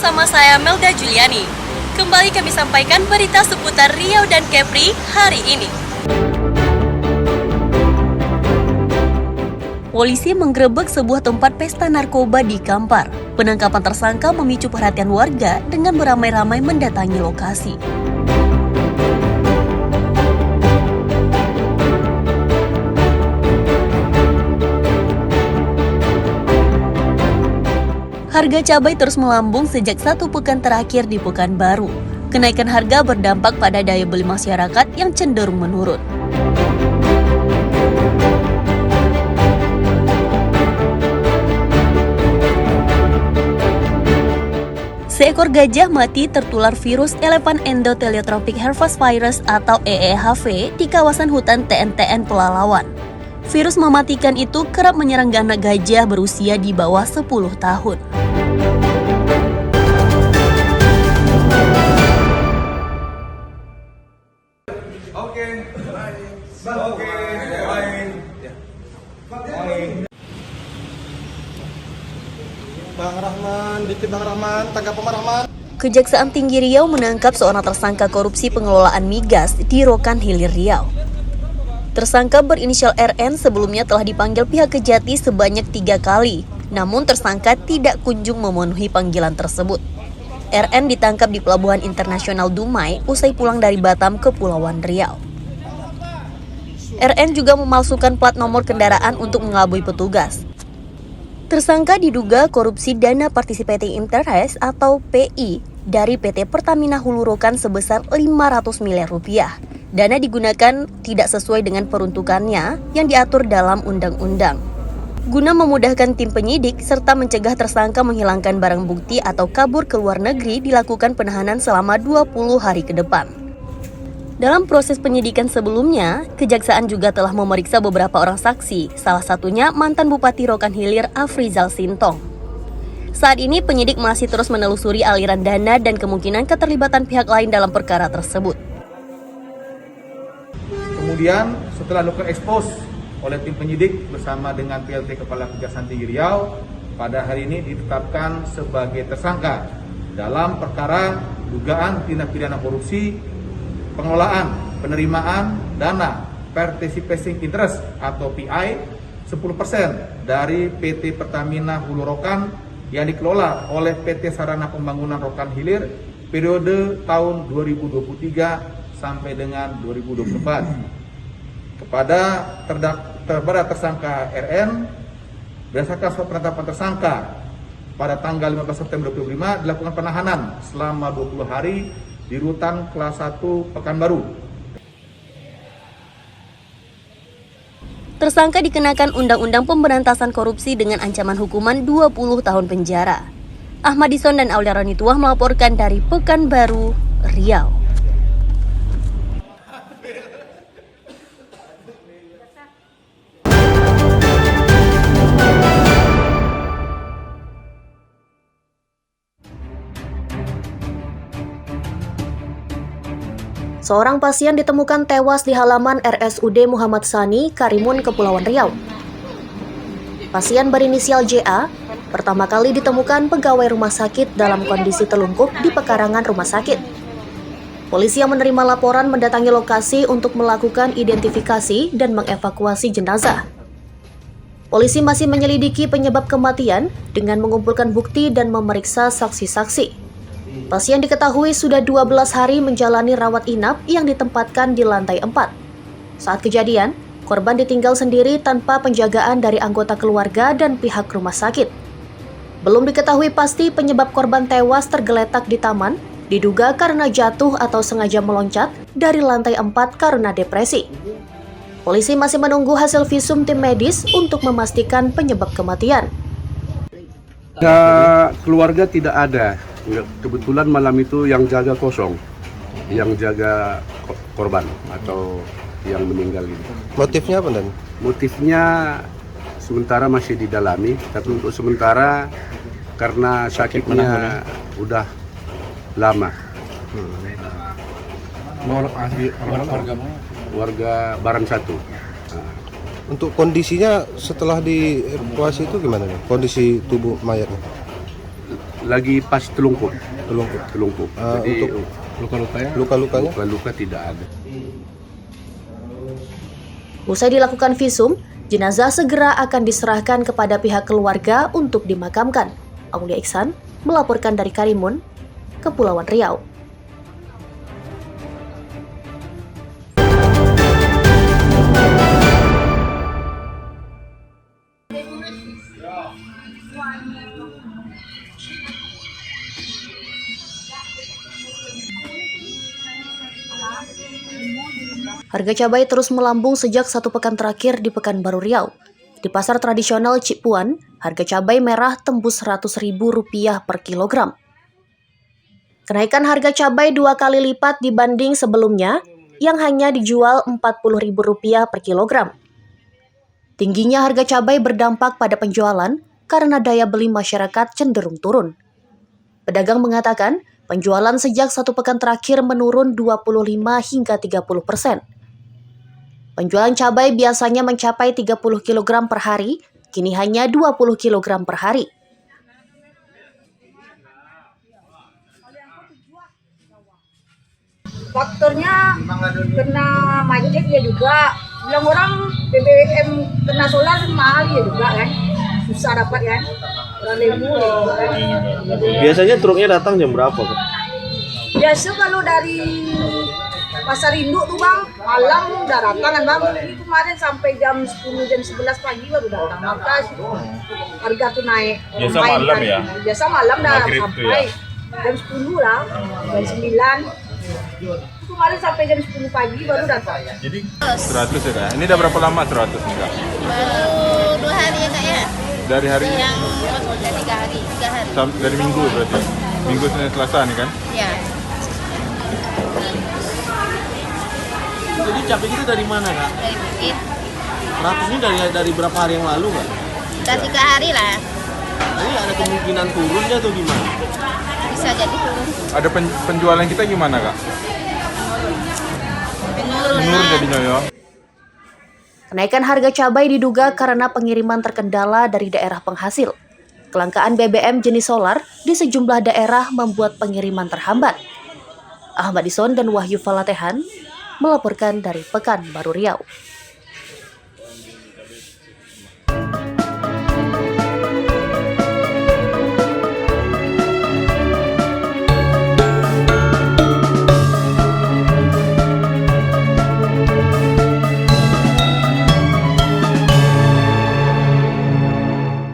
bersama saya Melda Juliani. Kembali kami sampaikan berita seputar Riau dan Kepri hari ini. Polisi menggerebek sebuah tempat pesta narkoba di Kampar. Penangkapan tersangka memicu perhatian warga dengan beramai-ramai mendatangi lokasi. Harga cabai terus melambung sejak 1 pekan terakhir di Pekanbaru. Kenaikan harga berdampak pada daya beli masyarakat yang cenderung menurun. Seekor gajah mati tertular virus Elephant Endotheliotrophic Herpes Virus atau EEHV di kawasan hutan TNTN Pelalawan. Virus mematikan itu kerap menyerang anak gajah berusia di bawah 10 tahun. Bang Rahman, dikit Bang Rahman, tanggapan Bang Rahman. Kejaksaan Tinggi Riau menangkap seorang tersangka korupsi pengelolaan migas di Rokan Hilir Riau. Tersangka berinisial RN sebelumnya telah dipanggil pihak Kejati sebanyak 3 kali, namun tersangka tidak kunjung memenuhi panggilan tersebut. RN ditangkap di Pelabuhan Internasional Dumai usai pulang dari Batam ke Kepulauan Riau. RN juga memalsukan plat nomor kendaraan untuk mengelabui petugas. Tersangka diduga korupsi dana participating interest atau PI dari PT Pertamina Hulu Rokan sebesar 500 miliar rupiah. Dana digunakan tidak sesuai dengan peruntukannya yang diatur dalam undang-undang. Guna memudahkan tim penyidik serta mencegah tersangka menghilangkan barang bukti atau kabur ke luar negeri, dilakukan penahanan selama 20 hari ke depan. Dalam proses penyidikan sebelumnya, Kejaksaan juga telah memeriksa beberapa orang saksi, salah satunya mantan Bupati Rokan Hilir Afrizal Sintong. Saat ini penyidik masih terus menelusuri aliran dana dan kemungkinan keterlibatan pihak lain dalam perkara tersebut. Kemudian setelah dilakukan ekspos oleh tim penyidik bersama dengan PLT Kepala Kejaksaan Tinggi Riau, pada hari ini ditetapkan sebagai tersangka dalam perkara dugaan tindak pidana korupsi pengelolaan penerimaan dana participating interest atau PI 10% dari PT Pertamina Hulu Rokan yang dikelola oleh PT Sarana Pembangunan Rokan Hilir periode tahun 2023 sampai dengan 2024. Kepada tersangka RN, berdasarkan surat penetapan tersangka pada tanggal 15 September 2025 dilakukan penahanan selama 20 hari di Rutan Kelas 1 Pekanbaru. Tersangka dikenakan Undang-Undang Pemberantasan Korupsi dengan ancaman hukuman 20 tahun penjara. Ahmad Dison dan Aulia Ronituah melaporkan dari Pekanbaru, Riau. Seorang pasien ditemukan tewas di halaman RSUD Muhammad Sani, Karimun, Kepulauan Riau. Pasien berinisial JA pertama kali ditemukan pegawai rumah sakit dalam kondisi telungkup di pekarangan rumah sakit. Polisi yang menerima laporan mendatangi lokasi untuk melakukan identifikasi dan mengevakuasi jenazah. Polisi masih menyelidiki penyebab kematian dengan mengumpulkan bukti dan memeriksa saksi-saksi. Pasien diketahui sudah 12 hari menjalani rawat inap yang ditempatkan di lantai 4. Saat kejadian, korban ditinggal sendiri tanpa penjagaan dari anggota keluarga dan pihak rumah sakit. Belum diketahui pasti penyebab korban tewas tergeletak di taman, diduga karena jatuh atau sengaja meloncat dari lantai 4 karena depresi. Polisi masih menunggu hasil visum tim medis untuk memastikan penyebab kematian. Keluarga tidak ada. Kebetulan malam itu yang jaga kosong, yang jaga korban atau yang meninggal ini. Motifnya apa, Dan? Motifnya sementara masih didalami, tapi untuk sementara karena sakitnya udah lama. Warga Barang Satu. Untuk kondisinya setelah dievakuasi itu gimana nih? Kondisi tubuh mayatnya? lagi pas telungkup. Telungkup. Jadi Untuk luka-lukanya? luka-lukanya? Luka-luka tidak ada. Usai dilakukan visum, jenazah segera akan diserahkan kepada pihak keluarga untuk dimakamkan. Aulia Iksan melaporkan dari Karimun, Kepulauan Riau. Harga cabai terus melambung sejak 1 pekan terakhir di Pekanbaru Riau. Di pasar tradisional Cipuan, harga cabai merah tembus Rp100.000 per kilogram. Kenaikan harga cabai 2 kali lipat dibanding sebelumnya, yang hanya dijual Rp40.000 per kilogram. Tingginya harga cabai berdampak pada penjualan karena daya beli masyarakat cenderung turun. Pedagang mengatakan, penjualan sejak 1 pekan terakhir menurun 25 hingga 30%. Penjualan cabai biasanya mencapai 30 kg per hari, kini hanya 20 kg per hari. Faktornya kena macet ya juga. Bilang orang BBM kena solar mahal ya juga kan. Susah dapat kan. Orang lemu ya juga kan. Biasanya truknya datang jam berapa? Biasa kalau dari Pasar Induk tuh bang, malam udah datang kan bang. Ini kemarin sampai jam 10, jam 11 pagi baru datang. Maka harga tuh naik. Biasa malam kan. ya? Biasa malam dah Maghrib tuh sampai ya? jam 10 lah, jam 9. Itu kemarin sampai jam 10 pagi baru datang. Jadi 100 ya kak? Ini udah berapa lama 100 nih kak? Baru 2 hari ya kak ya? Dari hari Yang udah 3 hari, 3 hari. dari minggu berarti? Minggu Senin Selasa nih kan? Ya. Jadi cabai itu dari mana kak? Dari Bukit. Ratusnya dari berapa hari yang lalu kak? Udah 3 hari lah. Ini ada kemungkinan turunnya atau gimana? Bisa jadi turun. Ada penjualan kita gimana kak? Menurun Menurun lah. jadinya ya? Kenaikan harga cabai diduga karena pengiriman terkendala dari daerah penghasil. Kelangkaan BBM jenis solar di sejumlah daerah membuat pengiriman terhambat. Ahmad Ison dan Wahyu Falatehan melaporkan dari Pekanbaru Riau.